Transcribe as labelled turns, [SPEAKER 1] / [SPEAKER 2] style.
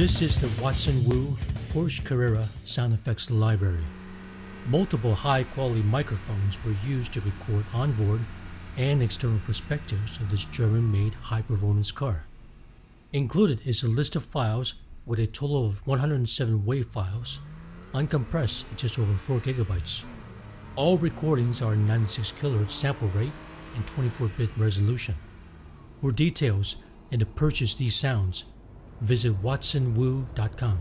[SPEAKER 1] This is the Watson Woo Porsche Carrera sound effects library. Multiple high-quality microphones were used to record onboard and external perspectives of this German-made high-performance car. Included is a list of files with a total of 107 WAV files, uncompressed at just over 4 GB. All recordings are in 96 kHz sample rate and 24-bit resolution. For details and to purchase these sounds, visit watsonwoo.com.